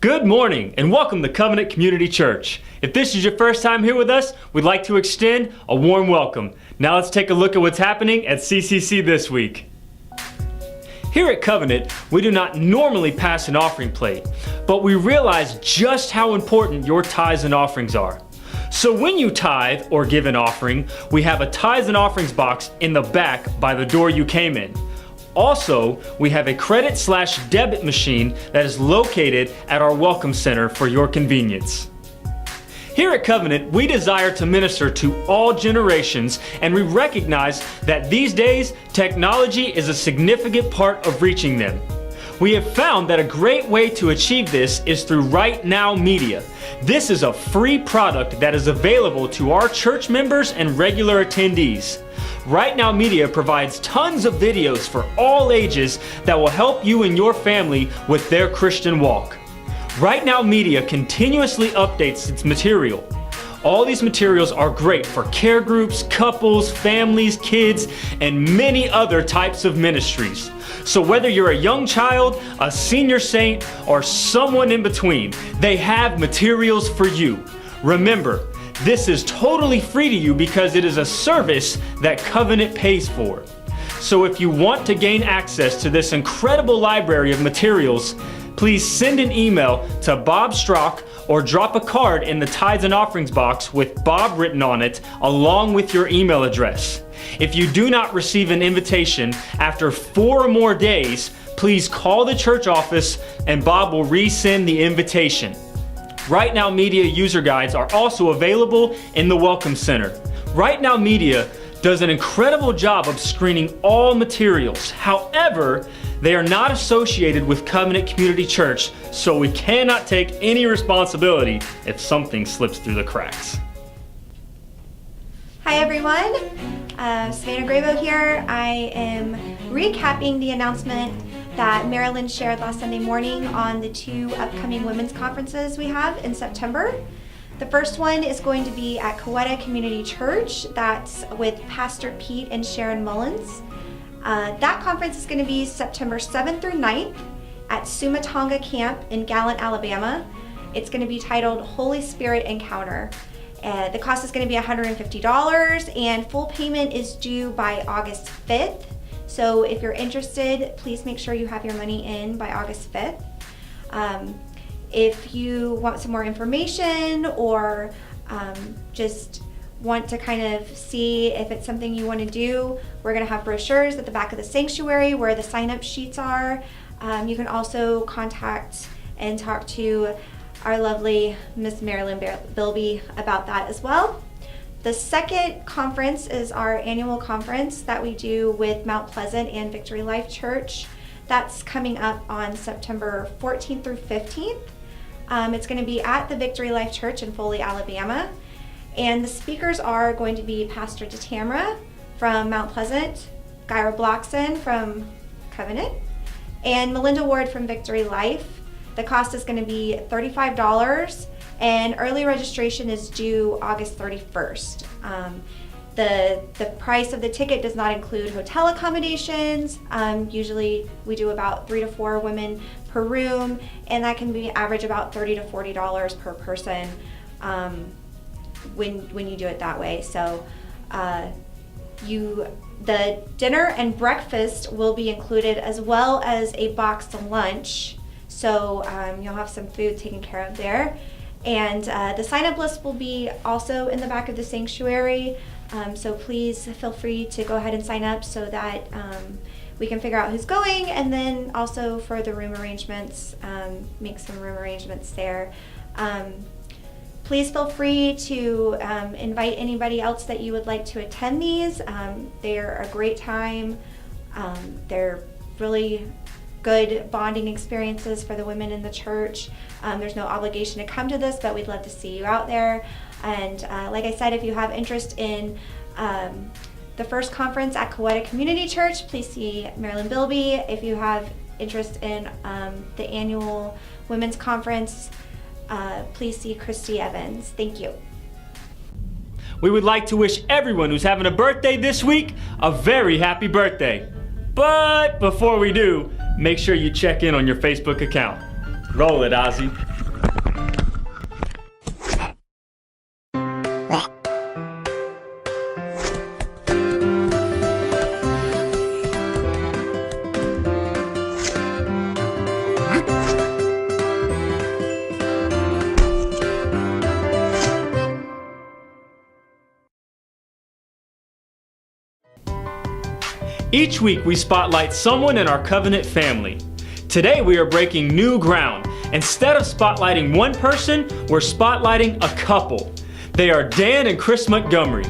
Good morning and welcome to Covenant Community Church. If this is your first time here with us, we'd like to extend a warm welcome. Now let's take a look at what's happening at CCC this week. Here at Covenant, we do not normally pass an offering plate, but we realize just how important your tithes and offerings are. So when you tithe or give an offering, we have a tithes and offerings box in the back by the door you came in. Also, we have a credit/debit machine that is located at our Welcome Center for your convenience. Here at Covenant, we desire to minister to all generations, and we recognize that these days, technology is a significant part of reaching them. We have found that a great way to achieve this is through Right Now Media. This is a free product that is available to our church members and regular attendees. Right Now Media provides tons of videos for all ages that will help you and your family with their Christian walk. Right Now Media continuously updates its material. All these materials are great for care groups, couples, families, kids, and many other types of ministries. So whether you're a young child, a senior saint, or someone in between, they have materials for you. Remember, this is totally free to you because it is a service that Covenant pays for. So if you want to gain access to this incredible library of materials, please send an email to Bob Strock or drop a card in the tithes and offerings box with Bob written on it along with your email address. If you do not receive an invitation after 4 or more days, please call the church office and Bob will resend the invitation. Right Now Media user guides are also available in the Welcome Center. Right Now Media does an incredible job of screening all materials. However, they are not associated with Covenant Community Church, so we cannot take any responsibility if something slips through the cracks. Hi everyone, Savannah Grabo here. I am recapping the announcement that Marilyn shared last Sunday morning on the 2 upcoming women's conferences we have in September. The first one is going to be at Coweta Community Church. That's with Pastor Pete and Sharon Mullins. That conference is going to be September 7th through 9th at Sumatonga Camp in Gallant, Alabama. It's going to be titled Holy Spirit Encounter. The cost is going to be $150 and full payment is due by August 5th. So if you're interested, please make sure you have your money in by August 5th. If you want some more information or just want to kind of see if it's something you want to do, we're going to have brochures at the back of the sanctuary where the sign-up sheets are. You can also contact and talk to our lovely Miss Marilyn Bilby about that as well. The second conference is our annual conference that we do with Mount Pleasant and Victory Life Church. That's coming up on September 14th through 15th. It's going to be at the Victory Life Church in Foley, Alabama. And the speakers are going to be Pastor DeTamara from Mount Pleasant, Gyra Blockson from Covenant, and Melinda Ward from Victory Life. The cost is going to be $35 and early registration is due August 31st. The price of the ticket does not include hotel accommodations. Usually we do about 3 to 4 women per room, and that can be average about $30 to $40 per person when you do it that way. So the dinner and breakfast will be included as well as a boxed lunch. So you'll have some food taken care of there. And the sign-up list will be also in the back of the sanctuary. So please feel free to go ahead and sign up so that we can figure out who's going, and then also for the room arrangements, make some room arrangements there. Please feel free to invite anybody else that you would like to attend these. They're a great time. They're really good bonding experiences for the women in the church. There's no obligation to come to this, but we'd love to see you out there. And like I said, if you have interest in the first conference at Coweta Community Church, please see Marilyn Bilby. If you have interest in the annual women's conference, please see Christy Evans. Thank you. We would like to wish everyone who's having a birthday this week a very happy birthday. But before we do, make sure you check in on your Facebook account. Roll it, Ozzy. Each week we spotlight someone in our Covenant family. Today we are breaking new ground. Instead of spotlighting one person, we're spotlighting a couple. They are Dan and Chris Montgomery.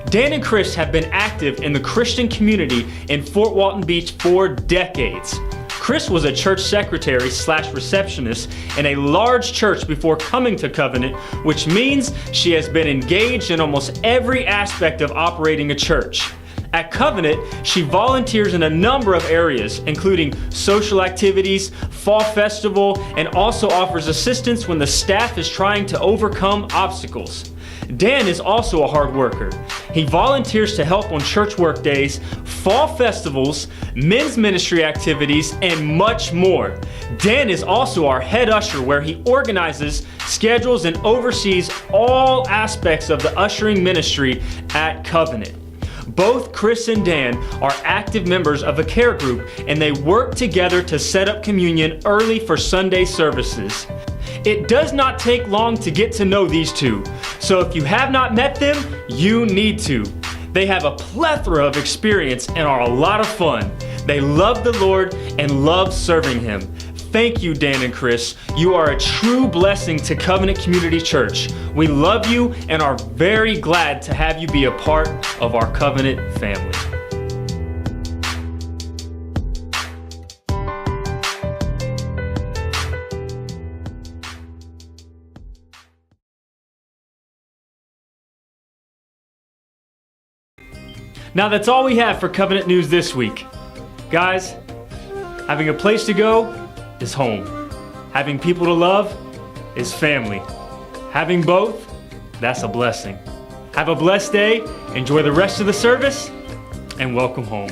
Dan and Chris have been active in the Christian community in Fort Walton Beach for decades. Chris was a church secretary/receptionist in a large church before coming to Covenant, which means she has been engaged in almost every aspect of operating a church. At Covenant, she volunteers in a number of areas, including social activities, fall festival, and also offers assistance when the staff is trying to overcome obstacles. Dan is also a hard worker. He volunteers to help on church work days, fall festivals, men's ministry activities, and much more. Dan is also our head usher, where he organizes, schedules, and oversees all aspects of the ushering ministry at Covenant. Both Chris and Dan are active members of a care group, and they work together to set up communion early for Sunday services. It does not take long to get to know these two, so if you have not met them, you need to. They have a plethora of experience and are a lot of fun. They love the Lord and love serving Him. Thank you, Dan and Chris. You are a true blessing to Covenant Community Church. We love you and are very glad to have you be a part of our Covenant family. Now that's all we have for Covenant News this week. Guys, having a place to go is home. Having people to love is family. Having both, that's a blessing. Have a blessed day, enjoy the rest of the service, and welcome home.